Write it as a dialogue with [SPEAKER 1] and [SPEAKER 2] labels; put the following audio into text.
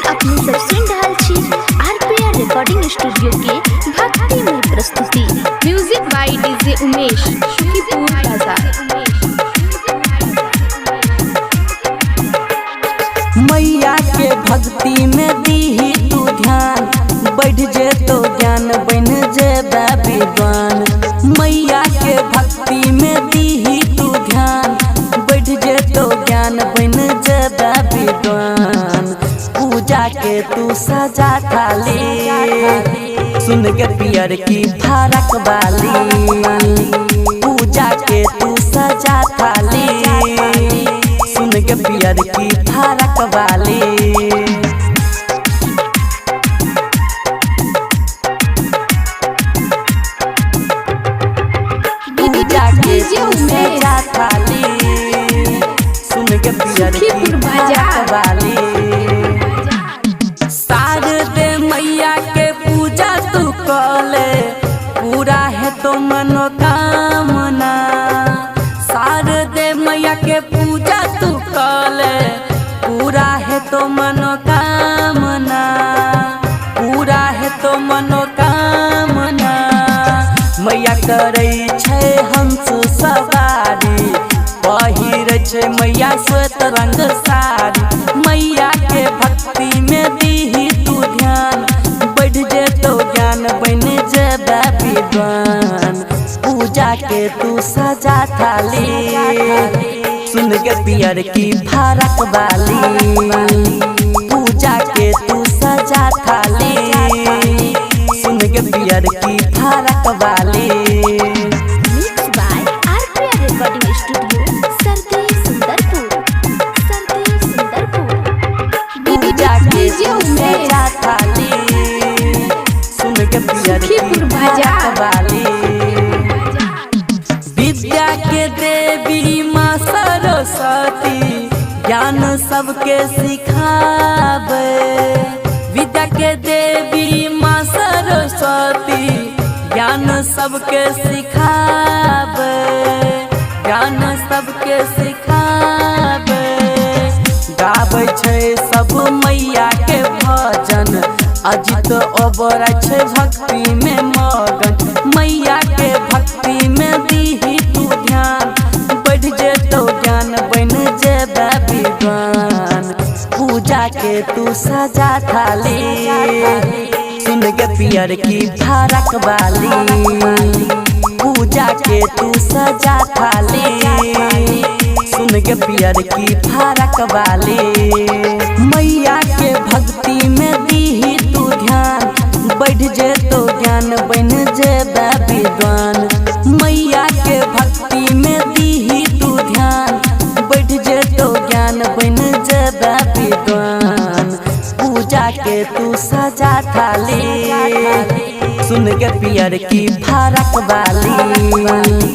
[SPEAKER 1] अपने सबसे ढाल छी आरपीआर रिकॉर्डिंग स्टूडियो के भक्ति में प्रस्तुति। Music by DJ Umesh, Shukipur बाजार।
[SPEAKER 2] मैया के भक्ति में दीही तू ध्यान, बढ़ जे तो ज्ञान बन जे विद्वान। मैया के भक्ति में दीही तू ध्यान, बढ़ जे तो ज्ञान बन जे विद्वान। पूजा के तू सजा थाली, सुन के पियर की फरक वाली। पूजा के तू सजा थाली, सुन के पियर की फरक वाली। पूजा के तू सजा थाली, सुन के पियर की फरक वाली। शारदे मैया के पूजा तू कले, पूरा है तो मनोकामना। शारदे मैया के पूजा तू कले, पूरा है तो मनोकामना, पूरा है तो मनोकामना। मैया करे छै हंस सवारी, पहिरे छै मैया श्वेत रंग साड़ी। मैया के भक्ति में दीही तू ध्यान, बढ़ जे तो ज्ञान बन जे विद्वान। पूजा के तू सजा थाली, सुन के पियर की फरक वाली। पूजा के तू सजा थाली, सुन के पियर की फरक वाली।
[SPEAKER 1] Mix by RPR recording studio, Sarde Sundarpur, Sarde Sundarpur.
[SPEAKER 2] पूजा के तू सजा थाली, सुन के पियर की फरक वाली। विद्या के देवी माँ सरस्वती, ज्ञान सबके सिखावे। विद्या के देवी माँ सरस्वती, ज्ञान सबके सिखावे, ज्ञान सबके सिखावे। गाबै छै सब मैया के भजन, अजित ओबरा छै भक्ति में मगन। मैया के भक्ति में दीही तू ध्यान, बढ़ जे तो ज्ञान बन जे विद्वान। पूजा के तू सजा थाली, सुन के पियर की फरक वाली। पूजा के तू सजा थाली, सुन के पियर की फरक वाली। मैया के भक्ति में दीही तू ध्यान, बढ़ जे तो ज्ञान बन जे विद्वान। मैया के भक्ति में दीही तू ध्यान, बढ़ जे तो ज्ञान बन जे विद्वान। पूजा के तू सजा थाली, सुन के पियर की फरक वाली।